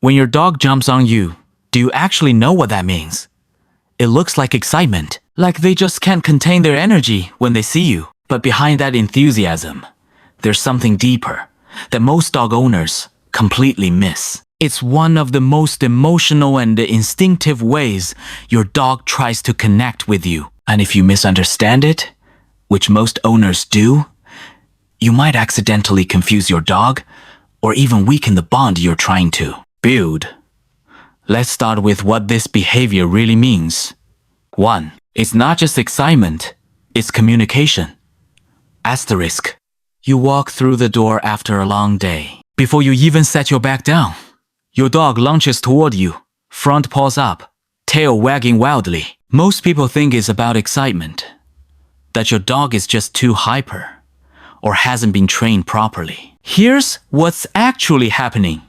When your dog jumps on you, do you actually know what that means? It looks like excitement, like they just can't contain their energy when they see you. But behind that enthusiasm, there's something deeper that most dog owners completely miss. It's one of the most emotional and instinctive ways your dog tries to connect with you. And if you misunderstand it, which most owners do, you might accidentally confuse your dog or even weaken the bond you're trying to build. Let's start with what this behavior really means. 1. It's not just excitement, it's communication. Asterisk. You walk through the door after a long day. Before you even set your back down, your dog lunges toward you, front paws up, tail wagging wildly. Most people think it's about excitement, that your dog is just too hyper or hasn't been trained properly. Here's what's actually happening.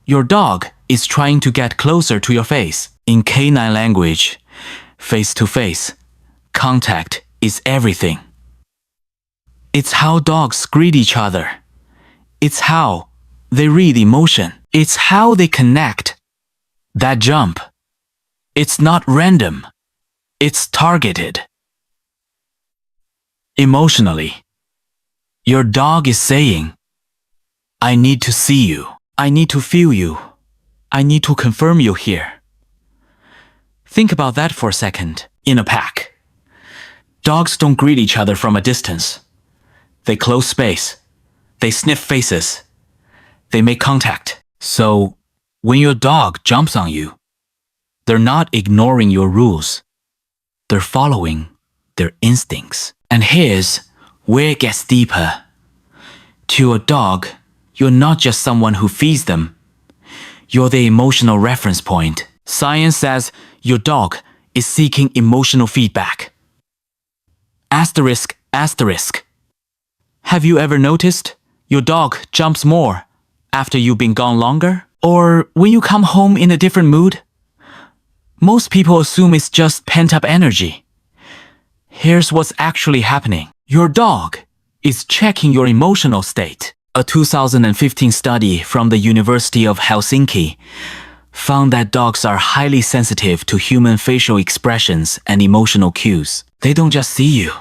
Your dog is trying to get closer to your face. In canine language, face-to-face contact is everything. It's how dogs greet each other. It's how they read emotion. It's how they connect. That jump, it's not random. It's targeted. Emotionally, your dog is saying, I need to see you. I need to feel you. I need to confirm you here. Think about that for a second. In a pack, dogs don't greet each other from a distance. They close space. They sniff faces. They make contact. So, when your dog jumps on you, they're not ignoring your rules. They're following their instincts. And here's where it gets deeper. To a dog, you're not just someone who feeds them. You're the emotional reference point. Science says your dog is seeking emotional feedback. Asterisk, asterisk. Have you ever noticed your dog jumps more after you've been gone longer? Or when you come home in a different mood? Most people assume it's just pent-up energy. Here's what's actually happening. Your dog is checking your emotional state. A 2015 study from the University of Helsinki found that dogs are highly sensitive to human facial expressions and emotional cues. They don't just see you,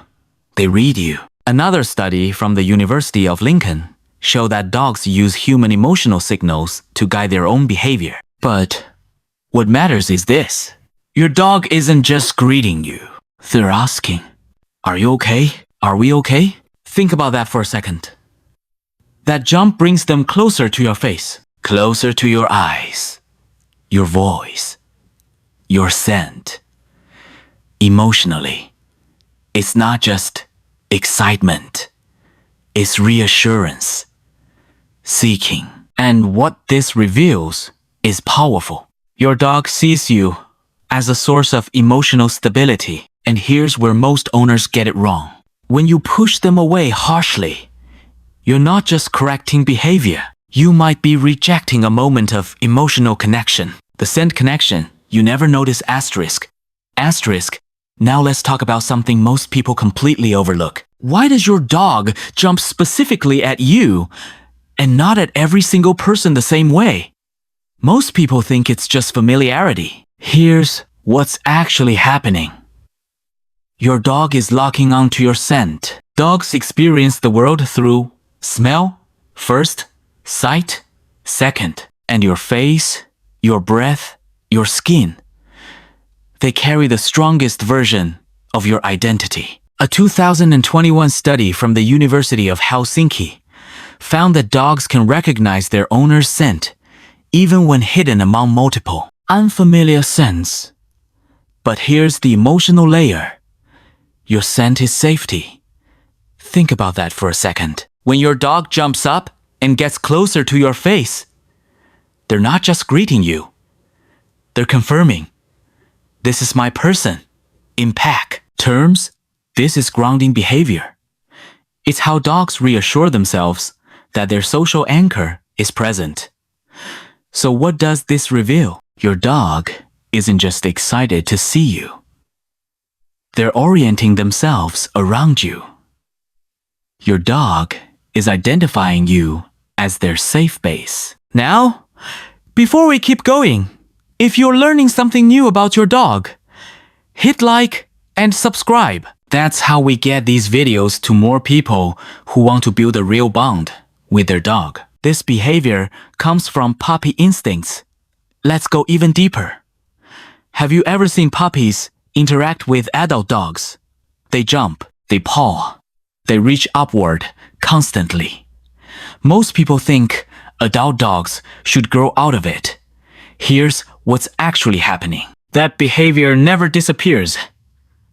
they read you. Another study from the University of Lincoln showed that dogs use human emotional signals to guide their own behavior. But what matters is this. Your dog isn't just greeting you. They're asking, are you okay? Are we okay? Think about that for a second. That jump brings them closer to your face, closer to your eyes, your voice, your scent. Emotionally, it's not just excitement, it's reassurance, seeking. And what this reveals is powerful. Your dog sees you as a source of emotional stability. And here's where most owners get it wrong. When you push them away harshly, you're not just correcting behavior. You might be rejecting a moment of emotional connection. The scent connection, you never notice asterisk. Asterisk. Now let's talk about something most people completely overlook. Why does your dog jump specifically at you and not at every single person the same way? Most people think it's just familiarity. Here's what's actually happening. Your dog is locking onto your scent. Dogs experience the world through smell, first, sight, second, and your face, your breath, your skin. They carry the strongest version of your identity. A 2021 study from the University of Helsinki found that dogs can recognize their owner's scent even when hidden among multiple unfamiliar scents. But here's the emotional layer. Your scent is safety. Think about that for a second. When your dog jumps up and gets closer to your face, they're not just greeting you. They're confirming, this is my person. In pack terms, this is grounding behavior. It's how dogs reassure themselves that their social anchor is present. So what does this reveal? Your dog isn't just excited to see you. They're orienting themselves around you. Your dog is identifying you as their safe base. Now, Before we keep going, if you're learning something new about your dog, hit like and subscribe. That's how we get these videos to more people who want to build a real bond with their dog. This behavior comes from puppy instincts. Let's go even deeper. Have you ever seen puppies interact with adult dogs? They jump, they paw, they reach upward constantly. Most people think adult dogs should grow out of it. Here's what's actually happening. That behavior never disappears.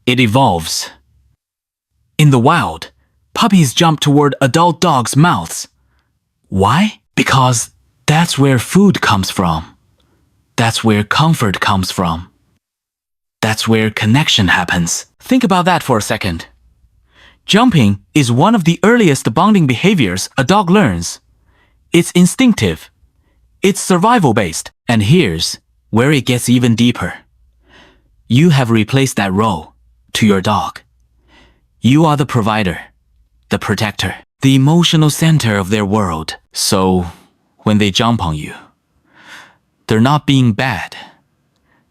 It evolves. In the wild, puppies jump toward adult dogs' mouths. Why? Because that's where food comes from. That's where comfort comes from. That's where connection happens. Think about that for a second. Jumping is one of the earliest bonding behaviors a dog learns. It's instinctive. It's survival-based. And here's where it gets even deeper. You have replaced that role to your dog. You are the provider, the protector, the emotional center of their world. So, when they jump on you, they're not being bad.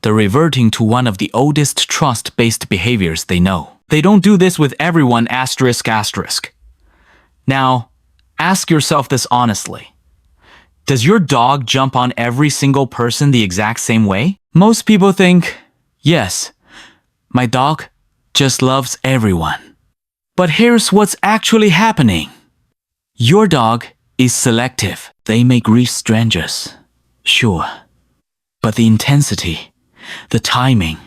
They're reverting to one of the oldest trust-based behaviors they know. They don't do this with everyone ***. Now, ask yourself this honestly. Does your dog jump on every single person the exact same way? Most people think, yes, my dog just loves everyone. But here's what's actually happening. Your dog is selective. They may greet strangers, sure. But the intensity, the timing,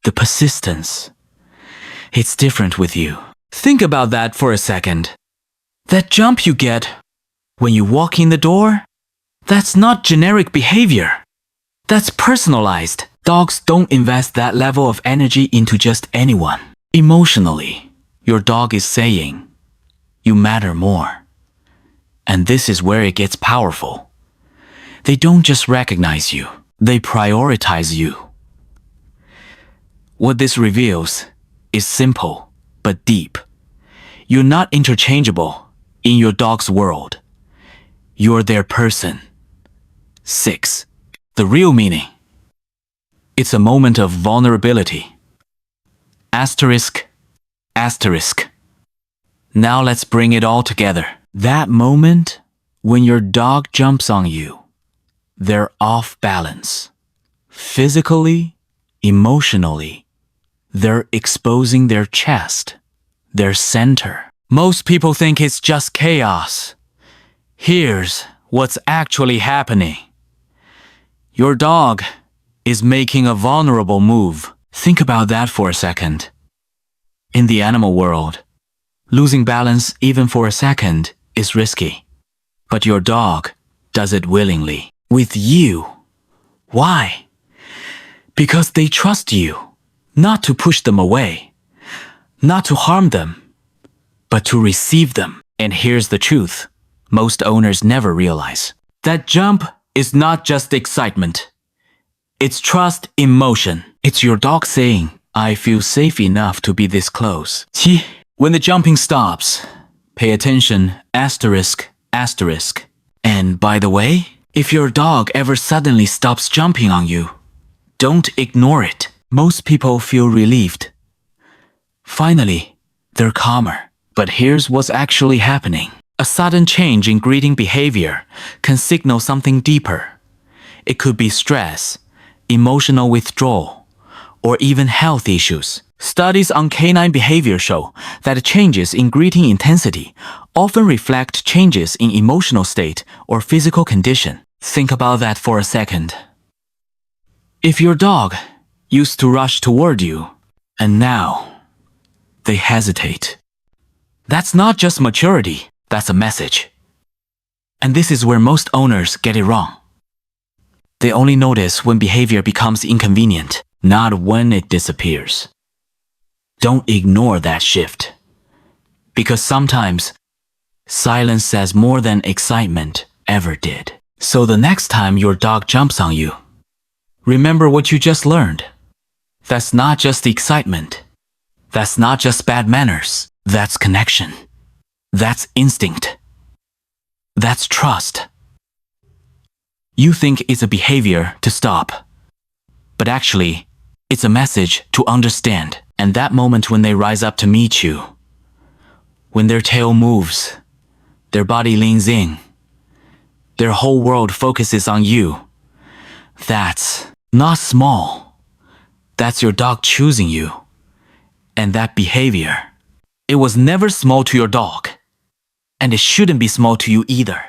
the persistence, it's different with you. Think about that for a second. That jump you get when you walk in the door, that's not generic behavior. That's personalized. Dogs don't invest that level of energy into just anyone. Emotionally, your dog is saying, you matter more. And this is where it gets powerful. They don't just recognize you, they prioritize you. What this reveals is simple but deep. You're not interchangeable in your dog's world. You're their person. 6. The real meaning. It's a moment of vulnerability. Asterisk, asterisk. Now let's bring it all together. That moment when your dog jumps on you, they're off balance. Physically, emotionally, they're exposing their chest, their center. Most people think it's just chaos. Here's what's actually happening. Your dog is making a vulnerable move. Think about that for a second. In the animal world, losing balance even for a second is risky. But your dog does it willingly. With you. Why? Because they trust you. Not to push them away. Not to harm them. But to receive them. And here's the truth. Most owners never realize. That jump is not just excitement. It's trust in motion. It's your dog saying, I feel safe enough to be this close. When the jumping stops, pay attention, asterisk, asterisk. And by the way, if your dog ever suddenly stops jumping on you, don't ignore it. Most people feel relieved. Finally, they're calmer. But here's what's actually happening. A sudden change in greeting behavior can signal something deeper. It could be stress, emotional withdrawal, or even health issues. Studies on canine behavior show that changes in greeting intensity often reflect changes in emotional state or physical condition. Think about that for a second. If your dog used to rush toward you, and now they hesitate, that's not just maturity, that's a message. And this is where most owners get it wrong. They only notice when behavior becomes inconvenient, not when it disappears. Don't ignore that shift. Because sometimes, silence says more than excitement ever did. So the next time your dog jumps on you, remember what you just learned. That's not just excitement. That's not just bad manners. That's connection. That's instinct. That's trust. You think it's a behavior to stop. But actually, it's a message to understand. And that moment when they rise up to meet you, when their tail moves, their body leans in, their whole world focuses on you, that's not small. That's your dog choosing you. And that behavior, it was never small to your dog. And it shouldn't be small to you either.